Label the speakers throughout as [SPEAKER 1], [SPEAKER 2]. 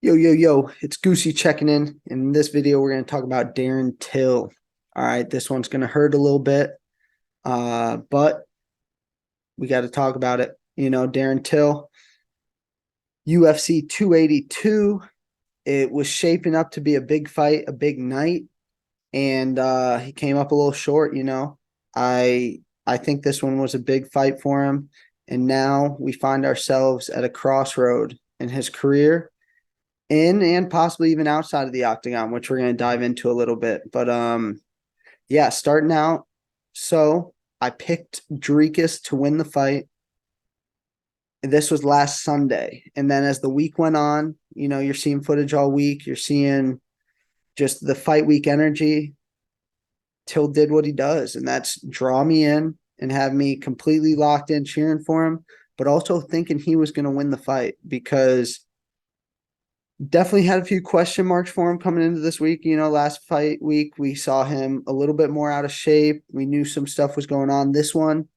[SPEAKER 1] Yo, yo, yo, it's Goosey checking in. In this video, we're going to talk about Darren Till. All right, this one's going to hurt a little bit, but we got to talk about it. Darren Till, UFC 282. It was shaping up to be a big fight, a big night, and he came up a little short. I think this one was a big fight for him, and now we find ourselves at a crossroad in his career in and possibly even outside of the octagon, which we're going to dive into a little bit. But yeah, starting out. So I picked Dreekis to win the fight. This was last Sunday. And then as the week went on, you're seeing footage all week. You're seeing just the fight week energy. Till did what he does, and that's draw me in and have me completely locked in cheering for him, but also thinking he was going to win the fight because definitely had a few question marks for him coming into this week. Last fight week, we saw him a little bit more out of shape. We knew some stuff was going on. This one,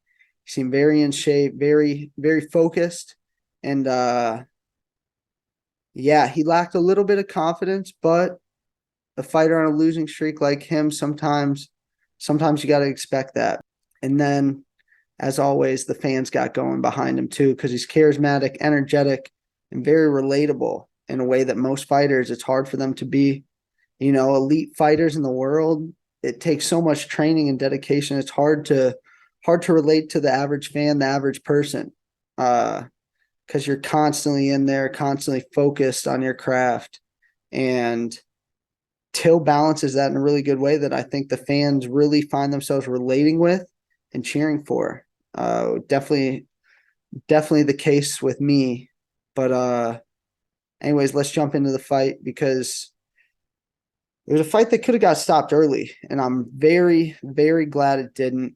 [SPEAKER 1] he seemed very in shape, very, very focused. And yeah, he lacked a little bit of confidence, but a fighter on a losing streak like him, sometimes you got to expect that. And then, as always, the fans got going behind him too, because he's charismatic, energetic, and very relatable in a way that most fighters, it's hard for them to be, elite fighters in the world. It takes so much training and dedication. It's hard to relate to the average fan, the average person, because you're constantly in there, constantly focused on your craft. And Till balances that in a really good way that I think the fans really find themselves relating with and cheering for. Definitely the case with me. But anyways, let's jump into the fight because it was a fight that could have got stopped early, and I'm very, very glad it didn't.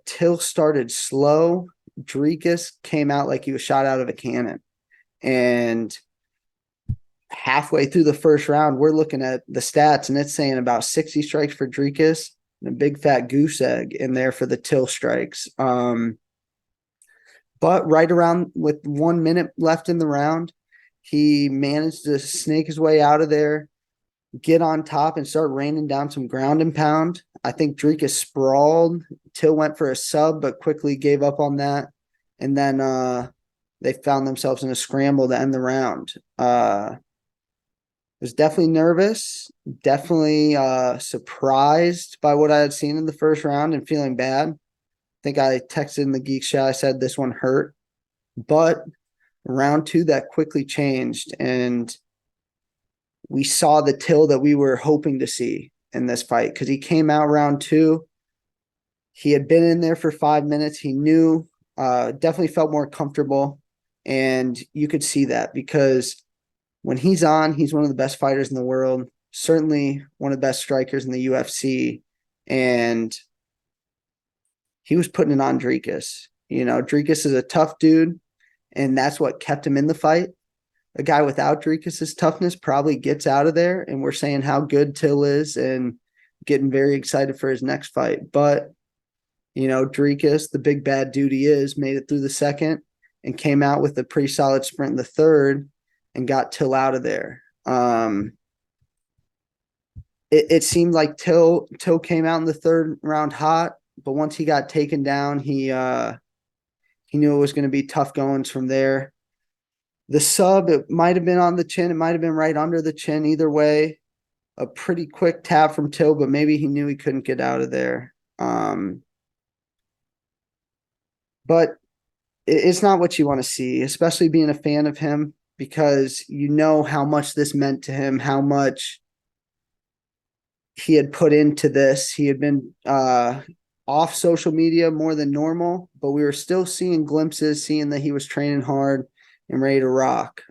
[SPEAKER 1] Till started slow. Dreekis came out like he was shot out of a cannon. And halfway through the first round, we're looking at the stats, and it's saying about 60 strikes for Dreekis and a big fat goose egg in there for the Till strikes. But right around with 1 minute left in the round, he managed to snake his way out of there, get on top, and start raining down some ground and pound. I think Dreekis sprawled. Till went for a sub, but quickly gave up on that. And then they found themselves in a scramble to end the round. Was definitely nervous, definitely surprised by what I had seen in the first round and feeling bad. I think I texted in the Geeks chat, I said this one hurt. But round two, that quickly changed, and we saw the Till that we were hoping to see in this fight because he came out round two. He had been in there for 5 minutes. He knew, definitely felt more comfortable, and you could see that because when he's on, he's one of the best fighters in the world, certainly one of the best strikers in the UFC. And he was putting it on Dreekis. Dreekis is a tough dude, and that's what kept him in the fight. A guy without Dreekis' toughness probably gets out of there, and we're saying how good Till is and getting very excited for his next fight. But, Dreekis, the big bad dude he is, made it through the second and came out with a pretty solid sprint in the third and got Till out of there. It seemed like Till came out in the third round hot, but once he got taken down, he knew it was going to be tough goings from there. The sub, it might have been on the chin, it might have been right under the chin. Either way, a pretty quick tap from Till, but maybe he knew he couldn't get out of there. But it's not what you want to see, especially being a fan of him, because you know how much this meant to him, how much he had put into this. He had been off social media more than normal, but we were still seeing glimpses, seeing that he was training hard and ready to rock.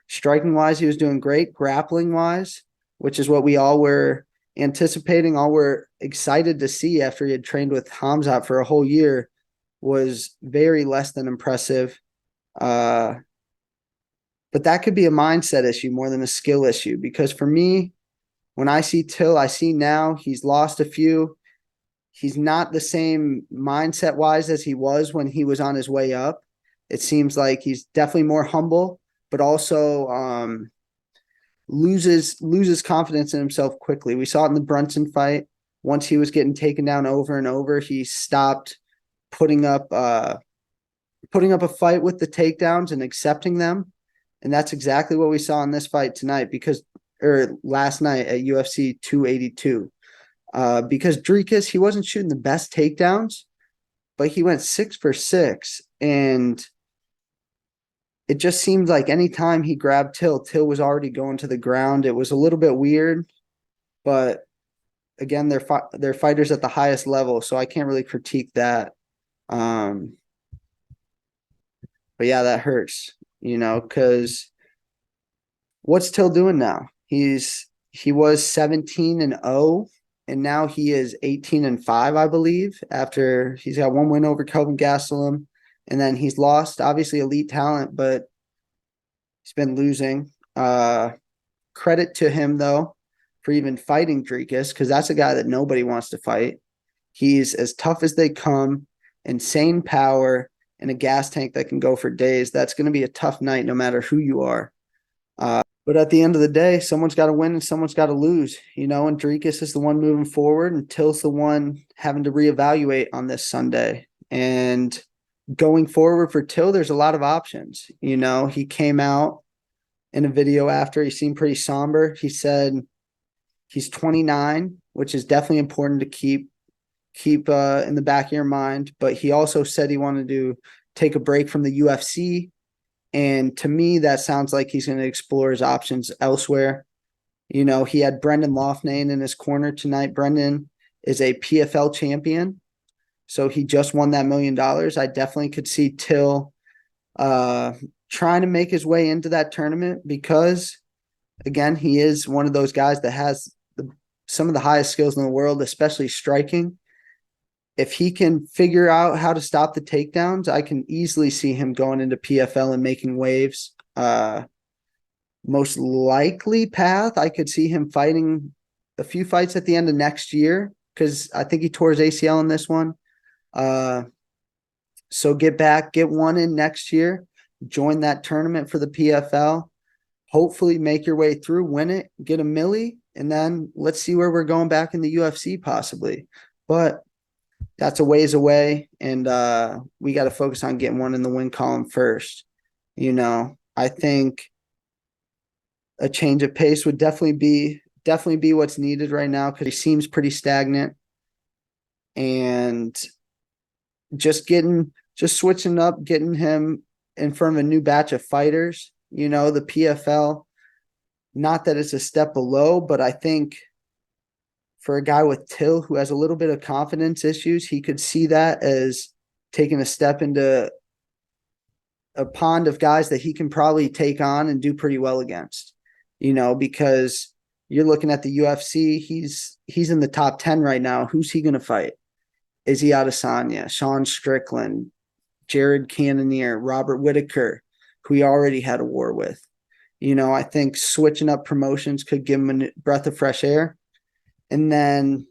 [SPEAKER 1] Striking wise, he was doing great. Grappling wise, which is what we all were anticipating, all were excited to see after he had trained with Hamzat for a whole year, was very less than impressive. But that could be a mindset issue more than a skill issue, because for me, when I see Till, I see now he's lost a few. He's not the same mindset wise as he was when he was on his way up. It seems like he's definitely more humble, but also loses confidence in himself quickly. We saw it in the Brunson fight. Once he was getting taken down over and over, he stopped putting up a fight with the takedowns and accepting them. And that's exactly what we saw in this fight tonight or last night at UFC 282. Because Dricus, he wasn't shooting the best takedowns, but he went 6 for 6. And it just seemed like anytime he grabbed Till was already going to the ground. It was a little bit weird, but again, they're fighters at the highest level, so I can't really critique that. But yeah, that hurts, because what's Till doing now? He was 17-0, and now he is 18-5, I believe. After he's got one win over Kelvin Gastelum, and then he's lost obviously elite talent, but he's been losing. Credit to him though for even fighting Dricus, because that's a guy that nobody wants to fight. He's as tough as they come, insane power, and a gas tank that can go for days. That's going to be a tough night no matter who you are. But at the end of the day, someone's got to win and someone's got to lose, and Dricus is the one moving forward and Till's the one having to reevaluate on this Sunday. And going forward for Till, there's a lot of options. He came out in a video after, he seemed pretty somber. He said he's 29, which is definitely important to keep in the back of your mind. But he also said he wanted to take a break from the UFC. And to me, that sounds like he's going to explore his options elsewhere. He had Brendan Loughnane in his corner tonight. Brendan is a PFL champion, so he just won that $1 million. I definitely could see Till trying to make his way into that tournament because, again, he is one of those guys that has some of the highest skills in the world, especially striking. If he can figure out how to stop the takedowns, I can easily see him going into PFL and making waves. Most likely path, I could see him fighting a few fights at the end of next year because I think he tore his ACL in this one. So get one in next year, join that tournament for the PFL, hopefully make your way through, win it, get a milli, and then let's see where we're going back in the UFC possibly. But that's a ways away, and we got to focus on getting one in the win column first. I think a change of pace would definitely be what's needed right now because he seems pretty stagnant, and just switching up, getting him in front of a new batch of fighters. The PFL, not that it's a step below, but I think for a guy with Till who has a little bit of confidence issues, he could see that as taking a step into a pond of guys that he can probably take on and do pretty well against, because you're looking at the UFC, he's in the top 10 right now. Who's he going to fight? Izzy Adesanya, Sean Strickland, Jared Cannonier, Robert Whittaker, who he already had a war with. I think switching up promotions could give him a breath of fresh air. And then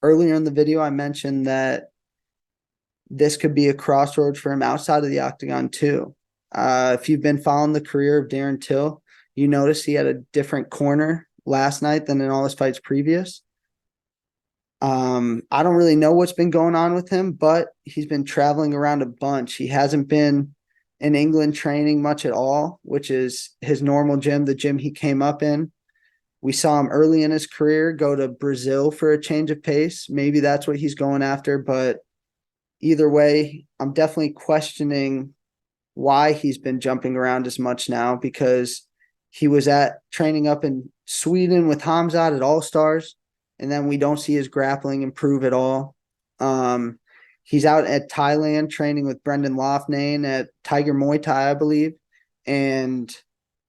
[SPEAKER 1] earlier in the video, I mentioned that this could be a crossroads for him outside of the octagon too. If you've been following the career of Darren Till, you notice he had a different corner last night than in all his fights previous. I don't really know what's been going on with him, but he's been traveling around a bunch. He hasn't been in England training much at all, which is his normal gym, the gym he came up in. We saw him early in his career go to Brazil for a change of pace. Maybe that's what he's going after. But either way, I'm definitely questioning why he's been jumping around as much now, because he was training up in Sweden with Hamzat at All Stars, and then we don't see his grappling improve at all. He's out at Thailand training with Brendan Loughnane at Tiger Muay Thai, I believe. And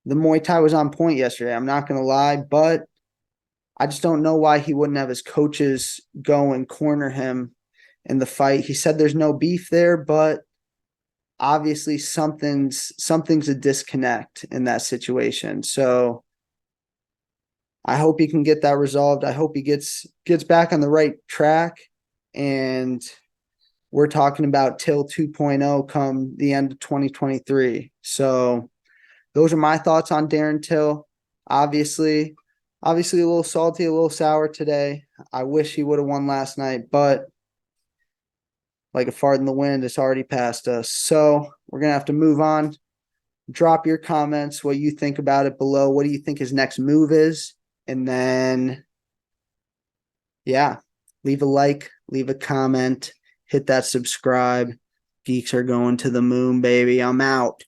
[SPEAKER 1] the Muay Thai was on point yesterday. I'm not going to lie, but I just don't know why he wouldn't have his coaches go and corner him in the fight. He said there's no beef there, but obviously something's a disconnect in that situation. So I hope he can get that resolved. I hope he gets back on the right track, and we're talking about Till 2.0 come the end of 2023. So those are my thoughts on Darren Till. Obviously a little salty, a little sour today. I wish he would have won last night, but like a fart in the wind, it's already past us. So we're going to have to move on. Drop your comments, what you think about it below. What do you think his next move is? And then, yeah, leave a like, leave a comment, hit that subscribe. Geeks are going to the moon, baby. I'm out.